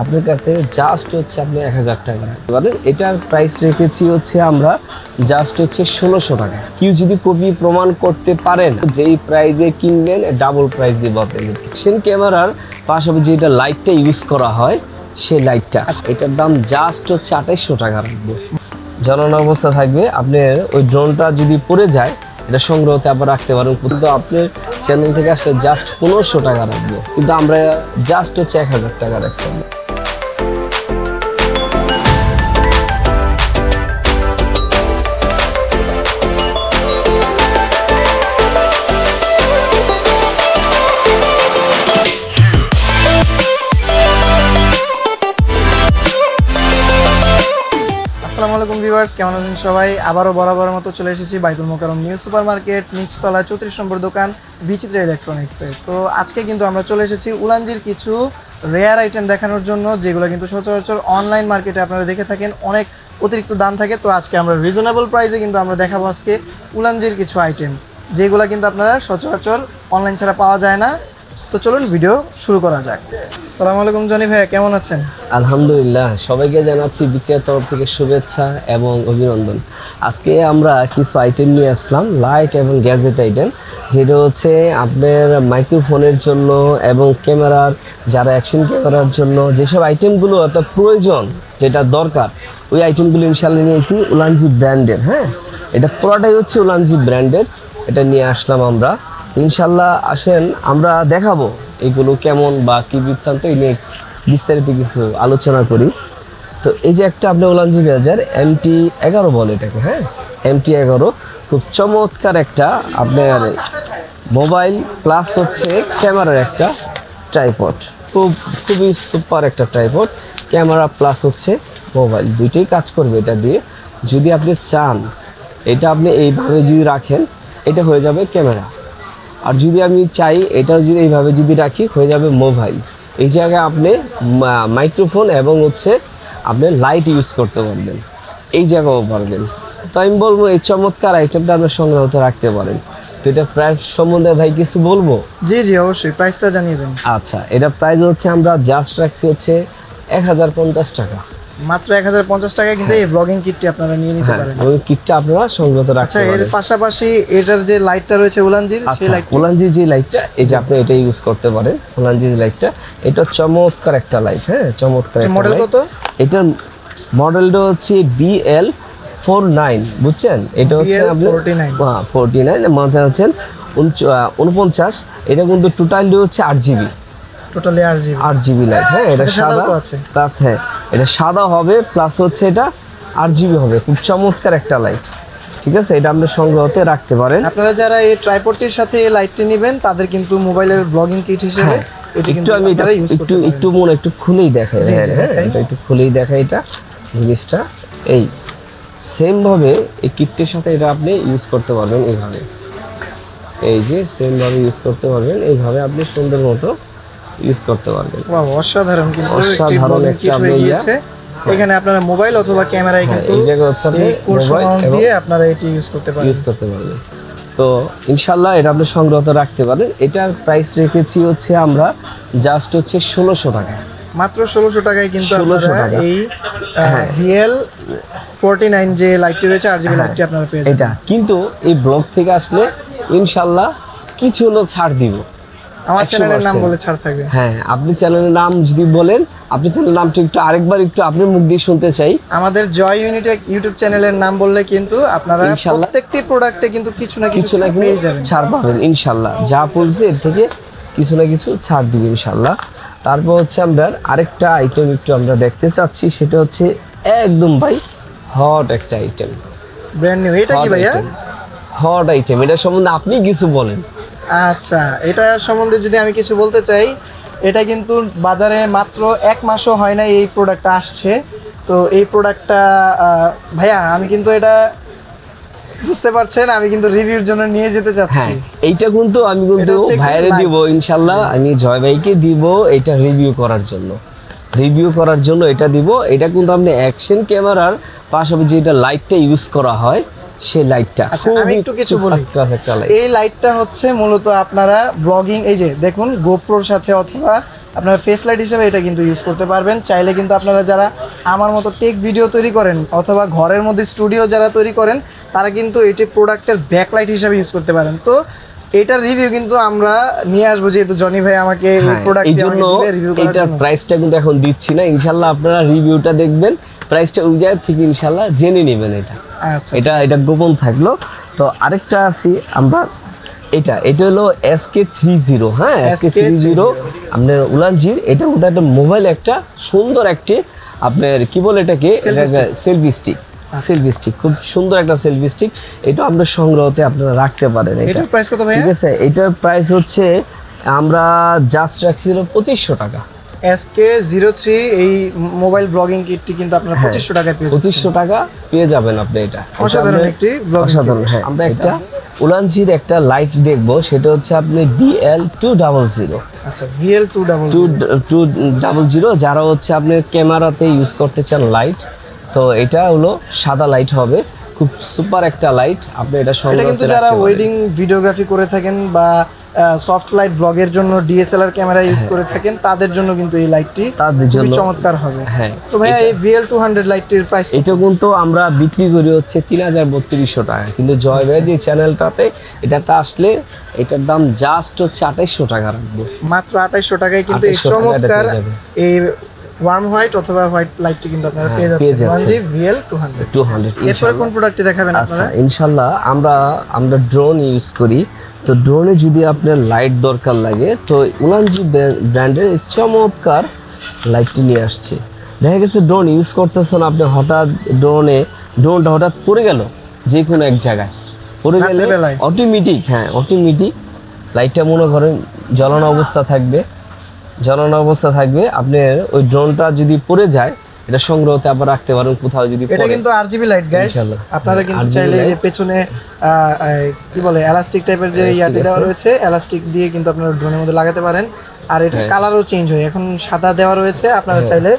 আপনার কাছ থেকে জাস্ট হচ্ছে আপনি 1000 টাকা এবারে এটার প্রাইস রেখেছি হচ্ছে আমরা জাস্ট হচ্ছে 1600 টাকা। কেউ যদি কপি প্রমাণ করতে পারেন যেই প্রাইসে কিনবেন ডাবল প্রাইস দিব আপনাকে। অ্যাকশন ক্যামেরার পাশাপাশি যেটা লাইটটা ইউজ করা হয় সেই লাইটটা এটার দাম জাস্ট হচ্ছে 2800 টাকা রাখবো। জ্বালানো অবস্থা থাকবে। আপনার ওই ড্রোনটা যদি পড়ে যায় এটা সংগ্রহতে আবার রাখতে পারেন, কিন্তু আপনার চ্যানেল থেকে আসলে জাস্ট 1500 টাকা রাখবো, কিন্তু আমরা জাস্ট হচ্ছে 1000 টাকা রাখছি। আসসালামু আলাইকুম ভিউয়ার্স, কেমন আছেন সবাই? আবারও বরাবরের মতো চলে এসেছি বাইতুল মোকাররম নিউ সুপার মার্কেট নিচতলা 34 নম্বর দোকান বিচিত্রা ইলেকট্রনিক্সে। তো আজকে কিন্তু আমরা চলে এসেছি উলানজির কিছু রেয়ার আইটেম দেখানোর জন্য, যেগুলো কিন্তু সচরাচর অনলাইন মার্কেটে আপনারা দেখে থাকেন অনেক অতিরিক্ত দাম থাকে। তো আজকে আমরা রিজনেবল প্রাইসে কিন্তু আমরা দেখাবো আজকে উলানজির কিছু আইটেম, যেগুলো কিন্তু আপনারা সচরাচর অনলাইন ছাড়া পাওয়া যায় না। তো চলুন ভিডিও শুরু করা যাক। আসসালামু আলাইকুম জনি ভাইয়া, কেমন আছেন? আলহামদুলিল্লাহ, সবাইকে জানাচ্ছি বিচিত্রার তরফ থেকে শুভেচ্ছা এবং অভিনন্দন। আজকে আমরা কিছু আইটেম নিয়ে আসলাম, লাইট এবং গ্যাজেট আইটেম, যেটা হচ্ছে আপনার মাইক্রোফোনের জন্য এবং ক্যামেরার, যারা অ্যাকশন ক্যামেরার জন্য যেসব আইটেমগুলো অর্থাৎ প্রয়োজন, যেটা দরকার, ওই আইটেমগুলো ইনশাল্লাহ নিয়েছি উলানজি ব্র্যান্ডের। হ্যাঁ, এটা পুরোটাই হচ্ছে উলানজি ব্র্যান্ডের, এটা নিয়ে আসলাম আমরা। ইনশাল্লাহ আসেন আমরা দেখাবো এগুলো কেমন বা কী বৃত্তান্ত, এই নিয়ে বিস্তারিত কিছু আলোচনা করি। তো এই যে একটা আপনার উলানজি ব্যাজার MT11 বলে এটাকে। হ্যাঁ, MT11 খুব চমৎকার একটা আপনার মোবাইল প্লাস হচ্ছে ক্যামেরার একটা ট্রাইপড, খুবই সুপার একটা ট্রাইপড, ক্যামেরা প্লাস হচ্ছে মোবাইল দুইটাই কাজ করবে এটা দিয়ে। যদি আপনি চান এটা আপনি এইভাবে যদি রাখেন এটা হয়ে যাবে ক্যামেরা, আর যদি আমি চাই এটাও যদি এইভাবে যদি রাখি হয়ে যাবে মোবাইল। এই জায়গায় আপনি মাইক্রোফোন এবং হচ্ছে আপনি লাইট ইউজ করতে পারবেন, এই জায়গাও পারবেন। তো আমি বলবো এই চমৎকার আইটেমটা আপনার সংগ্রহতে রাখতে পারেন। তো এটা প্রাইস সম্বন্ধে ভাই কিছু বলবো? জি জি অবশ্যই, প্রাইসটা জানিয়ে দেন। আচ্ছা, এটা প্রাইস হচ্ছে আমরা জাস্ট রাখছি হচ্ছে 1050 টাকা, মাত্র 1050 টাকা। কিন্তু এই ব্লগিং কিটটি আপনারা নিয়ে নিতে পারেন, এবং কিটটা আপনারা সংগ্রহ রাখতে পারেন। এর পাশাপাশি এটার যে লাইটটা রয়েছে উলানজির, সেই লাইট, উলানজির যে লাইটটা, এই যে আপনি এটা ইউজ করতে পারেন। উলানজির লাইটটা এটা চমৎকার একটা লাইট। হ্যাঁ, চমৎকার একটা মডেল কত? এটার মডেলটা হচ্ছে BL49, বুঝছেন? এটা হচ্ছে আপনি 49 মানে হচ্ছে 49। এটা কিন্তু টোটালি হচ্ছে 8GB, টোটালি 8GB লাইট। হ্যাঁ, এটা সাদা প্লাস, হ্যাঁ এটা সাদা হবে প্লাস হচ্ছে এটা 8GB হবে। খুব চমৎকার একটা লাইট, ঠিক আছে? এটা আপনি সংগ্রহতে রাখতে পারেন। আপনারা যারা এই ট্রাইপডটির সাথে এই লাইটটি নেবেন তাদের কিন্তু মোবাইলের ব্লগিং কিট হিসেবে একটু আমি এটা একটু মনে একটু খুলেই দেখাই। হ্যাঁ, এটা একটু খুলেই দেখাই এটা জিনিসটা। এই সেম ভাবে এই কিটটির সাথে এটা আপনি ইউজ করতে পারবেন এইভাবে, এই যে সেম ভাবে ইউজ করতে পারবেন এইভাবে, আপনি সুন্দর মতো ইউজ করতে পারবেন। ওয়াও, অসাধারণ! কিন্তু অসাধারণ একটা আপনি এখানে আপনারা মোবাইল অথবা ক্যামেরায় কিন্তু এই জায়গা হচ্ছে আপনি মোবাইল দিয়ে আপনারা এটি ইউজ করতে পারবেন। তো ইনশাআল্লাহ এটা আপনি সংগ্রহতে রাখতে পারেন। এটার প্রাইস রেখেছি হচ্ছে আমরা জাস্ট হচ্ছে 1600 টাকা, মাত্র 1600 টাকায় কিন্তু আপনারা এই BL49 যে লাইটটি রয়েছে, RGB লাইটটি আপনারা পেয়ে যাবেন। এটা কিন্তু এই ব্লগ থেকে আসলে ইনশাআল্লাহ কিছু হলো ছাড় দিব। আমার চ্যানেলের নাম বলে ছাড় থাকবে। হ্যাঁ, আপনি চ্যানেলের নাম যদি বলেন, আপনি চ্যানেলের নামটা একটু আরেকবার একটু আপনার মুখ দিয়ে শুনতে চাই। আমাদের জয় ইউনিটেক ইউটিউব চ্যানেলের নাম বললে কিন্তু আপনারা প্রত্যেকটি প্রোডাক্টে কিন্তু কিছু না কিছু ছাড় পাবেন ইনশাআল্লাহ। যা বলছে এর থেকে কিছু না কিছু ছাড় দিব ইনশাআল্লাহ। তারপর হচ্ছে আমরা আরেকটা আইটেম একটু আমরা দেখতে চাচ্ছি, সেটা হচ্ছে একদম ভাই হট একটা আইটেম, ব্র্যান্ড নিউ। এটা কি ভাইয়া? হট আইটেম, এটা সম্বন্ধে আপনি কিছু বলেন। আচ্ছা, এটা সম্বন্ধে যদি আমি কিছু বলতে চাই, এটা কিন্তু বাজারে মাত্র 1 মাসও হয় না এই প্রোডাক্টটা আসছে। তো এই প্রোডাক্টটা ভাইয়া আমি কিন্তু এটা বুঝতে পারছেন, আমি কিন্তু রিভিউর জন্য নিয়ে যেতে চাচ্ছি। এইটা কিন্তু আমি কিন্তু ভাইরে দিব ইনশাআল্লাহ, আমি জয় ভাইকে দিব এটা রিভিউ করার জন্য এটা দিব। এটা কিন্তু আপনি অ্যাকশন ক্যামেরার পাশাপাশি যেটা লাইটটা ইউজ করা হয় সেই লাইটটা। আচ্ছা, আমি একটু কিছু বলি। এই লাইটটা হচ্ছে মূলত আপনারা ব্লগিং, এই যে দেখুন গোপ্রোর সাথে অথবা আপনারা ফেস লাইট হিসেবে এটা কিন্তু ইউজ করতে পারবেন। চাইলে কিন্তু আপনারা যারা আমার মতো টেক ভিডিও তৈরি করেন অথবা ঘরের মধ্যে স্টুডিও যারা তৈরি করেন তারা কিন্তু এটি প্রোডাক্টের ব্যাকলাইট হিসেবে ইউজ করতে পারেন। তো এটার রিভিউ কিন্তু আমরা নিয়ে আসবো, যেহেতু জনি ভাই আমাকে এই প্রোডাক্ট এই জন্য এটার প্রাইসটা কিন্তু এখন দিচ্ছি না, ইনশাল্লাহ আপনারা রিভিউটা দেখবেন, প্রাইসটা ওই জায়গা থেকে ইনশাল্লাহ জেনে নেবেন। আচ্ছা, এটা গোপন থাকলো। তো আরেকটা আছি আমরা, এটা হলো SK30। হ্যাঁ, SK30 আপনার উলানজির। এটা ওটা একটা মোবাইল, একটা সুন্দর একটি আপনার কি বলে এটাকে, সেলফি স্টিক, খুব সুন্দর একটা সেলফি স্টিক। এটা আমরা সংগ্রহতে আপনারা রাখতে পারেন। এটার প্রাইস কত ভাই? ঠিক আছে, এটার প্রাইস হচ্ছে আমরা জাস্ট রাখছিল 2500 টাকা। SK03 এই মোবাইল ব্লগিং কিটটি কিন্তু আপনারা 2500 টাকায় পেয়ে যাবেন। 2500 টাকা পেয়ে যাবেন আপনি। এটা অসাধারণ একটি ব্লগিং কিট। হ্যাঁ, আমরা একটা উলানজির একটা লাইট দেখবো, সেটা হচ্ছে আপনি BL200। আচ্ছা, BL200 যারা হচ্ছে আপনি ক্যামেরাতে ইউজ করতে চান লাইট, তো এটা হলো সাদা লাইট হবে, খুব সুপার একটা লাইট। আপনি এটা কিন্তু যারা ওয়েডিং ভিডিওগ্রাফি করে থাকেন বা সফট লাইট ব্লগের জন্য DSLR ক্যামেরা ইউজ করে থাকেন তাদের জন্য কিন্তু এই লাইটটি খুবই চমৎকার হবে। হ্যাঁ, তো ভাইয়া এই BL200 লাইটটির প্রাইস এটা কিন্তু আমরা বিক্রি করি হচ্ছে 3300 টাকা, কিন্তু জয় ভাই যে চ্যানেলটাতে এটাতে আসলে এটার দাম জাস্ট হচ্ছে 2800 টাকা রাখবো। মাত্র 2800 টাকায় কিন্তু এই চমৎকার এই ওয়ার্ম হোয়াইট অথবা হোয়াইট লাইটটি কিন্তু আপনারা পেয়ে যাচ্ছেন Ulanzi BL200। এরপর কোন প্রোডাক্টটি দেখাবেন আপনারা? আচ্ছা, ইনশাআল্লাহ আমরা ড্রোন ইউজ করি। তো ড্রোনে যদি আপনার লাইট দরকার লাগে, তো Ulanzi ব্র্যান্ডের চমৎকার লাইটটি নিয়ে আসছে। দেখা গেছে ড্রোন ইউজ করতেছেন আপনি, হঠাৎ ড্রোনটা হঠাৎ পড়ে গেল যে কোনো এক জায়গায়, পড়ে গেলে অটোমেটিক লাইটটা মনে করেন জ্বালানো অবস্থা থাকবে। আপনার ওই ড্রোনটা যদি পড়ে যায়, এটা সংগ্রহতে আবার রাখতে পারেন কোথাও যদি। এটা কিন্তু RGB লাইট গাইস, আপনারা কিন্তু চাইলে যে পেছনে কি বলে এলাস্টিক টাইপের যে ইয়াটি দেওয়া রয়েছে, এলাস্টিক দিয়ে কিন্তু আপনারা ড্রোনের মধ্যে লাগাতে পারেন। আর এটা কালারও চেঞ্জ হয়, এখন সাদা দেওয়া রয়েছে, আপনারা চাইলে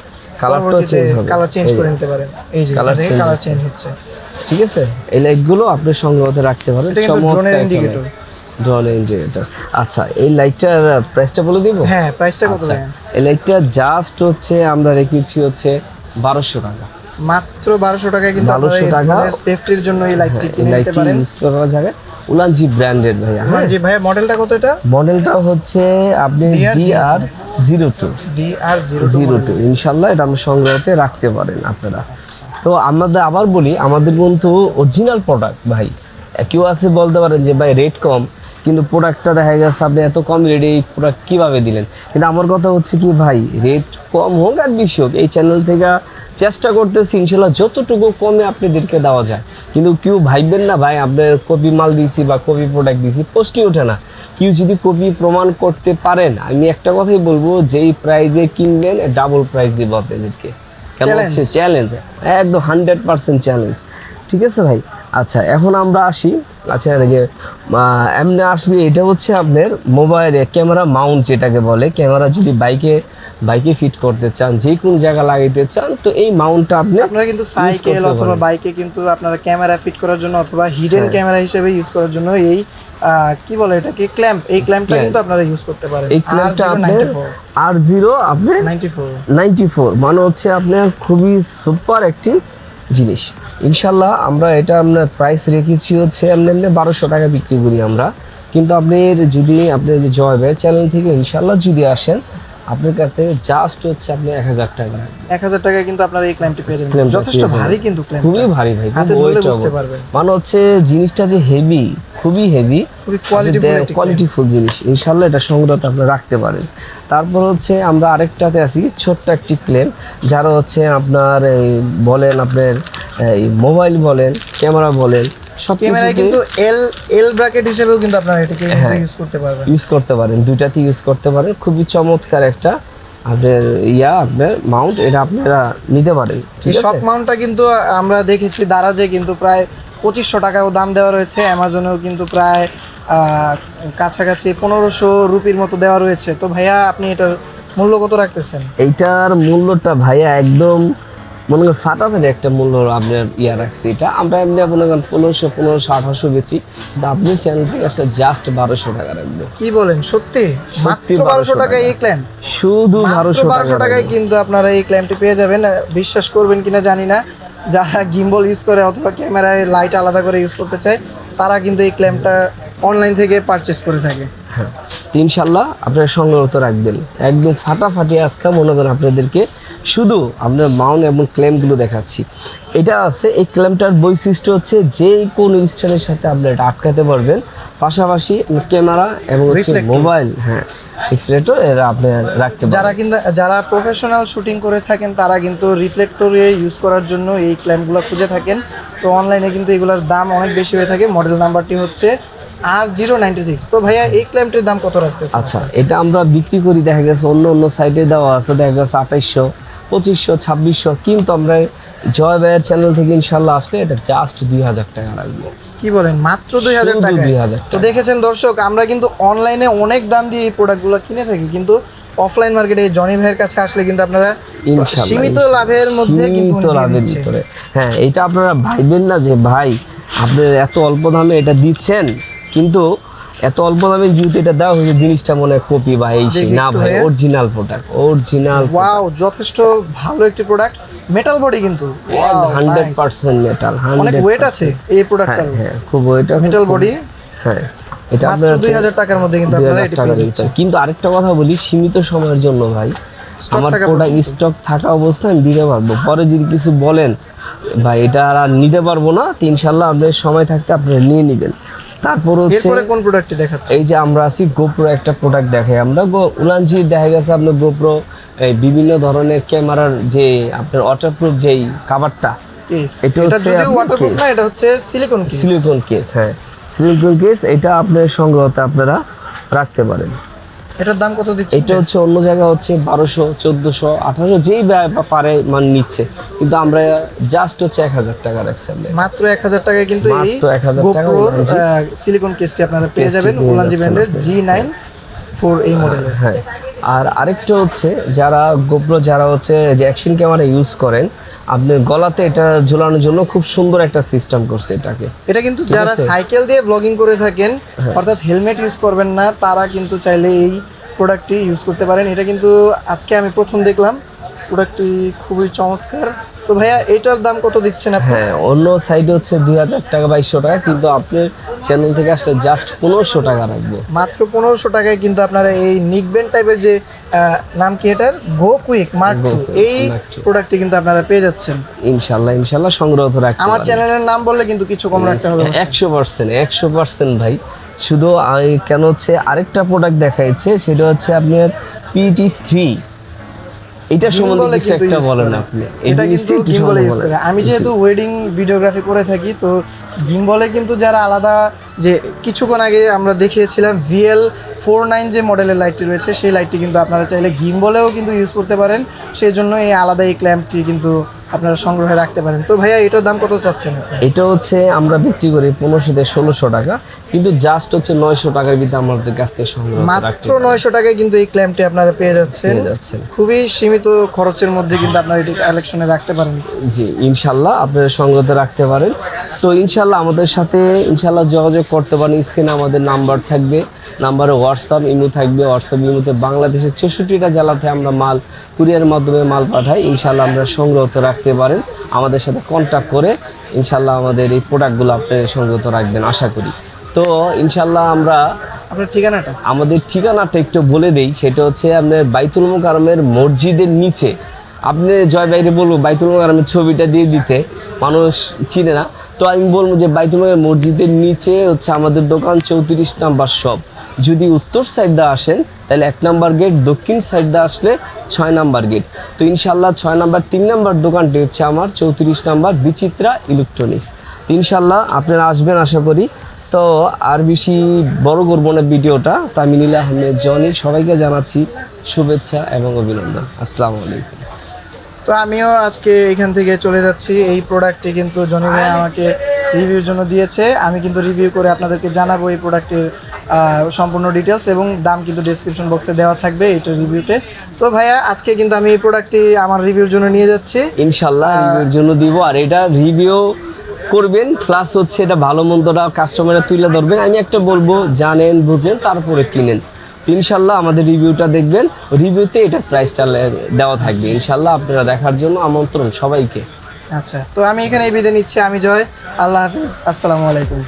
কালার চেঞ্জ করে নিতে পারেন। এই যে কালার চেঞ্জ হচ্ছে। ঠিক আছে, এই লাইটগুলো আপনি সংগ্রহতে রাখতে পারেন। ড্রোনের ইন্ডিকেটর। আচ্ছা, এই লাইটটার প্রাইসটা বলে দিব? হ্যাঁ, প্রাইসটা কত? এই লাইটটা জাস্ট হচ্ছে আমরা রেখেছি হচ্ছে 1200 টাকা। মাত্র 1200 টাকায় কিন্তু আপনারা সেফটির জন্য এই লাইটটি কিনে নিতে পারেন। ইউজ করা যাবে Ulanzi ব্র্যান্ডের ভাইয়া। জি ভাইয়া, মডেলটা কত? এটা মডেলটা হচ্ছে আপনি DR02। ইনশাআল্লাহ এটা আমরা সংগ্রহতে রাখতে পারেন আপনারা। তো আমাদের আবার বলি, আমাদের কিন্তু অরিজিনাল প্রোডাক্ট ভাই। কেউ আছে বলতে পারেন যে ভাই রেট কম, কিন্তু প্রোডাক্টটা দেখা গেছে আপনি এত কম রেটে এই প্রোডাক্ট কীভাবে দিলেন। কিন্তু আমার কথা হচ্ছে কি ভাই, রেট কম হোক আর বেশি হোক, এই চ্যানেল থেকে চেষ্টা করতেছি ইনশাল্লাহ যতটুকু কমে আপনাদেরকে দেওয়া যায়। কিন্তু কেউ ভাববেন না ভাই আপনার কপি মাল দিছি বা কপি প্রোডাক্ট দিছি, পোস্টই ওঠে না। কেউ যদি কপি প্রমাণ করতে পারেন, আমি একটা কথাই বলবো, যেই প্রাইজে কিনবেন ডাবল প্রাইস দিব আপনাদেরকে। কেমন হচ্ছে? চ্যালেঞ্জ, একদম 100% চ্যালেঞ্জ। ঠিক আছে ভাই। আচ্ছা, এখন আমরা আসি। আচ্ছা, যে এমনি আসবে, এটা হচ্ছে আপনার মোবাইলে ক্যামেরা মাউন্ট যেটাকে বলে। ক্যামেরা যদি বাইকে ফিট করতে চান, যে কোন জায়গা লাগাইতে চান, তো এই মাউন্টটা আপনারা কিন্তু সাইকেল অথবা বাইকে কিন্তু আপনারা ক্যামেরা ফিট করার জন্য অথবা হিডেন ক্যামেরা হিসেবে ইউজ করার জন্য এই কি বলে এটাকে ক্ল্যাম্প, এই ক্ল্যাম্পটা কিন্তু আপনারা ইউজ করতে পারেন। এই ক্ল্যাম্পটা আপনার R0 আপনার 94 মানে হচ্ছে আপনার খুবই সুপার একটি জিনিস। ইনশাল্লাহ আমরা এটা আপনার প্রাইস রেখেছি হচ্ছে এমনি 1200 টাকা বিক্রি করি আমরা। কিন্তু আপনি যদি আপনার জয় ভাই চ্যানেল থেকে ইনশাল্লাহ যদি আসেন, আপনার কাছে জাস্ট হচ্ছে আপনি 1000 টাকা 1000 টাকায় কিন্তু আপনারা এই ক্ল্যাম্পটি পেয়ে যাবেন। যথেষ্ট ভারী কিন্তু ক্ল্যাম্প, খুবই ভারী ভাই, হাতে ধরলে বুঝতে পারবেন। মানে হচ্ছে জিনিসটা যে হেভি, খুবই হেভি, খুবই কোয়ালিটিফুল জিনিস। ইনশাআল্লাহ এটা সংগ্রহতে আপনি রাখতে পারেন। তারপর হচ্ছে আমরা আরেকটাতে আছি, ছোট্ট একটি ক্লেম, যারা হচ্ছে আপনার এই বলেন আপনার এই মোবাইল বলেন, ক্যামেরা বলেন, সব ক্যামেরায় কিন্তু এল ব্র্যাকেট হিসেবেও কিন্তু আপনারা এটাকে ইউজ করতে পারেন। দুইটাতে ইউজ করতে পারেন। খুবই চমৎকার একটা আপনার মাউন্ট, এটা আপনারা নিতে পারেন। ঠিক আছে, শক মাউন্টটা কিন্তু আমরা দেখেছি দারাজে কিন্তু প্রায় 2500 টাকাও দাম দেওয়া রয়েছে, অ্যামাজনেও কিন্তু প্রায় কাছাকাছি 1500 রুপির মতো দেওয়া রয়েছে। তো ভাইয়া আপনি এটার মূল্য কত রাখতেছেন? এইটার মূল্যটা ভাইয়া একদম মনে করেন ফাটাফাটি একটা মূল্য আপনার রাখছি। এটা আমরা এমনি মনে করেন 1500 বেচি, কিন্তু আপনি চ্যানেল থেকে আসলে জাস্ট 1200 টাকা রাখবো। কি বলেন, সত্যি? মাত্র 1200 টাকায় এই ক্ল্যাম্প, শুধু 1200 টাকায় কিন্তু আপনারা এই ক্ল্যাম্পটি পেয়ে যাবেন। বিশ্বাস করবেন কিনা জানি না, যারা গিম্বল ইউজ করে অথবা ক্যামেরায় লাইট আলাদা করে ইউজ করতে চায় তারা কিন্তু এই ক্ল্যাম্পটা অনলাইন থেকে পারচেস করে থাকে। হ্যাঁ, ইনশাল্লাহ আপনারা সংগ্রহ রাখবেন। একদম ফাটাফাটি আজকে মনে করেন আপনাদেরকে শুধু আপনার মাউন্ট এবং ক্ল্যাম্পগুলো দেখাচ্ছি। এটা আছে, এই ক্ল্যাম্পটার বৈশিষ্ট্য হচ্ছে যে কোনো স্ট্যান্ডের সাথে আপনি এটা আটকাতে পারবেন, পাশাপাশি ক্যামেরা এবং মোবাইল রিফ্লেক্টর এরা আপনি রাখতে পারবেন। যারা প্রফেশনাল শুটিং করে থাকেন তারা কিন্তু রিফ্লেক্টরে ইউজ করার জন্য এই ক্ল্যাম্পগুলো খুঁজে থাকেন। তো অনলাইনে কিন্তু এগুলোর দাম অনেক বেশি হয়ে থাকে। মডেল নাম্বারটি হচ্ছে R096। তো ভাইয়া এই ক্ল্যাম্পটির দাম কত রাখতেছেন? আচ্ছা, এটা আমরা বিক্রি করি, দেখা গেছে অন্য সাইটে দেওয়া আছে, দেখা গেছে 2800, 2500, 2600, কিন্তু আমরা জয় ভাইয়ের চ্যানেল থেকে ইনশাল্লাহ আসলে এটা জাস্ট 2000 টাকা রাখবো। কি বলেন, মাত্র 2000 টাকা? তো দেখেছেন দর্শক, আমরা কিন্তু অনলাইনে অনেক দাম দিয়ে এই প্রোডাক্টগুলো কিনে থাকি, কিন্তু অফলাইন মার্কেটে জনি ভাইয়ের কাছে আসলে কিন্তু আপনারা সীমিত লাভের মধ্যে কিন্তু লাভের ভিতরে। হ্যাঁ, এটা আপনারা ভাইবেন না যে ভাই আপনি এত অল্প দামে এটা দিচ্ছেন, কিন্তু এত অল্প দামে যেহেতু এটা দেওয়া হয়েছে জিনিসটা মনে কপি বা এই না ভাই, অরিজিনাল প্রোডাক্ট, অরিজিনাল। ওয়াও, যথেষ্ট ভালো একটি প্রোডাক্ট। মেটাল বডি কিন্তু 100% মেটাল। অনেক ওয়েট আছে এই প্রোডাক্টটার। হ্যাঁ, খুব ওয়েট আছে, মেটাল বডি। হ্যাঁ, এটা আপনার 2000 টাকার মধ্যে কিন্তু আপনারা এটা পেয়ে যাচ্ছেন। কিন্তু আরেকটা কথা বলি, সীমিত সময়ের জন্য ভাই আমার প্রোডাক্ট স্টক থাকা অবস্থায় আমি দিতে পারবো। পরে যদি কিছু বলেন ভাই এটা আর নিতে পারবো না, ইনশাল্লাহ আপনার সময় থাকতে আপনারা নিয়ে নেবেন। তারপর হচ্ছে এরপরে কোন প্রোডাক্টটি দেখাচ্ছি? এই যে আমরা আছি গোপ্রো একটা প্রোডাক্ট দেখাই আমরা। উলানজি দেখা গেছে আপনার গোপ্রো বিভিন্ন ধরনের ক্যামেরার যে আপনার ওয়াটারপ্রুফ যেই কভারটা, এটা হচ্ছে ওয়াটারপ্রুফ না, এটা হচ্ছে সিলিকন কেস। সিলিকন কেস, হ্যাঁ সিলিকন কেস। এটা আপনার সংগ্রহতে আপনারা রাখতে পারেন। এটার দাম কত দিচ্ছে? এটা হচ্ছে অন্য জায়গা হচ্ছে 1200, 1400, 1800 যেই পারে মান নিচ্ছে, কিন্তু আমরা জাস্ট হচ্ছে 1000 টাকা রাখছি। মাত্র 1000 টাকায় কিন্তু এই গোপ্রো সিলিকন কেসটি আপনারা পেয়ে যাবেন উলানজি ব্র্যান্ডের G9 এই মডেলের। হ্যাঁ, আর আরেকটা হচ্ছে যারা গোপ্রো যারা হচ্ছে যে অ্যাকশন ক্যামেরা ইউজ করেন, আপনার গলাতে এটা ঝোলানোর জন্য খুব সুন্দর একটা সিস্টেম করছে এটাকে। এটা কিন্তু যারা সাইকেল দিয়ে ব্লগিং করে থাকেন, অর্থাৎ হেলমেট ইউজ করবেন না, তারা কিন্তু চাইলে এই প্রোডাক্টটি ইউজ করতে পারেন। এটা কিন্তু আজকে আমি প্রথম দেখলাম, প্রোডাক্টটি খুবই চমৎকার। তো ভাইয়া এটার দাম কত দিচ্ছেন আপনি? হ্যাঁ, অন্য সাইডে হচ্ছে 2000 টাকা, 2200 টাকা, কিন্তু আপনার চ্যানেল থেকে আসলে জাস্ট 1500 টাকা রাখবো। মাত্র 1500 টাকায় কিন্তু আপনারা এই নিকবেন টাইপের যে নাম কি এটার, গো কুইক মার্ক 2 এই প্রোডাক্টটি কিন্তু আপনারা পেয়ে যাচ্ছেন। ইনশাল্লাহ সংগ্রহ তো রাখতে। আমার চ্যানেলের নাম বললে কিন্তু কিছু কম রাখতে হবে। 100% ভাই। শুধু কেন হচ্ছে আরেকটা প্রোডাক্ট দেখাইছে, সেটা হচ্ছে আপনার PT3। এটা সম্বন্ধে কিছু একটা বলেন আপনি। এটা কিন্তু গিম্বলে ইউজ করে। আমি যেহেতু ওয়েডিং ভিডিওগ্রাফি করে থাকি, তো গিম্বলে কিন্তু যারা আলাদা, যে কিছুক্ষণ আগে আমরা দেখিয়েছিলাম VL49 যে মডেলের লাইটটি রয়েছে, সেই লাইটটি কিন্তু আপনারা চাইলে গিম্বলেও কিন্তু ইউজ করতে পারেন। সেই জন্য এই আলাদা এই ক্ল্যাম্পটি কিন্তু আপনারা সংগ্রহে রাখতে পারেন। তো ভাইয়া এটার দাম কত চাচ্ছেন? এটা হচ্ছে আমরা বিক্রি করি 1500 থেকে 1600 টাকা, কিন্তু জাস্ট হচ্ছে 900 টাকার ভিতরে আমাদের কাছ থেকে সংগ্রহ মাত্র 900 টাকায় কিন্তু এই ক্ল্যাম্পটি আপনারা পেয়ে যাচ্ছেন। খুবই সীমিত খরচের মধ্যে কিন্তু আপনারা এটি কালেকশনে রাখতে পারেন। জি, ইনশাল্লাহ আপনারা সংগ্রহে রাখতে পারেন। তো ইনশাল্লাহ আমাদের সাথে যোগাযোগ করতে পারেন। স্ক্রিনে আমাদের নাম্বার থাকবে, নাম্বারে হোয়াটসঅ্যাপ ইমো থাকবে। হোয়াটসঅ্যাপ ইমোতে বাংলাদেশের 64টা জেলাতে আমরা মাল কুরিয়ার মাধ্যমে মাল পাঠাই। ইনশাল্লাহ আমরা সংগ্রহ রাখতে পারেন। আমাদের সাথে কন্ট্যাক্ট করে ইনশাল্লাহ আমাদের এই প্রোডাক্টগুলো আপনি সংগ্রহ রাখবেন আশা করি। তো ইনশাল্লাহ আমরা আমাদের ঠিকানাটা একটু বলে দেই। সেটা হচ্ছে আপনার বাইতুল মোকাররমের মসজিদের নিচে। আপনি জয় বাইরে বলবো বাইতুল মোকাররমের ছবিটা দিয়ে দিতে, মানুষ চিনে না, তো আমি বলবো যে বাইতুল মোকাররম মসজিদের নিচে হচ্ছে আমাদের দোকান, 34 নাম্বার শপ। যদি উত্তর সাইডে আসেন তাহলে 1 নাম্বার গেট, দক্ষিণ সাইডে আসলে 6 নাম্বার গেট। তো ইনশাল্লাহ 6 নাম্বার 3 নাম্বার দোকানটি হচ্ছে আমার 34 নাম্বার বিচিত্রা ইলেকট্রনিক্স। ইনশাল্লাহ আপনারা আসবেন আশা করি। তো আর বেশি বড় করবো না ভিডিওটা। তো আমি নীলা আহমেদ জনি, সবাইকে জানাচ্ছি শুভেচ্ছা এবং অভিনন্দন। আসসালামু আলাইকুম। তো আমিও আজকে এখান থেকে চলে যাচ্ছি। এই প্রোডাক্টটি কিন্তু জনি ভাই আমাকে রিভিউর জন্য দিয়েছে। আমি কিন্তু রিভিউ করে আপনাদেরকে জানাবো এই প্রোডাক্টের সম্পূর্ণ ডিটেলস এবং দাম কিন্তু ডেসক্রিপশন বক্সে দেওয়া থাকবে এটার রিভিউতে। তো ভাইয়া আজকে কিন্তু আমি এই প্রোডাক্টটি আমার রিভিউর জন্য নিয়ে যাচ্ছি, ইনশাল্লাহ রিভিউর জন্য দিব। আর এটা রিভিউ করবেন, প্লাস হচ্ছে এটা ভালো মন্দটা কাস্টমারে তুলে ধরবেন। আমি একটা বলবো, জানেন বুঝেন তারপরে কিনেন। তো ইনশাল্লাহ আমাদের রিভিউটা দেখবেন, রিভিউতে এটা প্রাইসটা দেওয়া থাকবে। ইনশাল্লাহ আপনারা দেখার জন্য আমন্ত্রণ সবাইকে। আচ্ছা, তো আমি এখানে এই বিদায় নিচ্ছি। আমি জয়, আল্লাহ হাফিজ, আসসালামু আলাইকুম।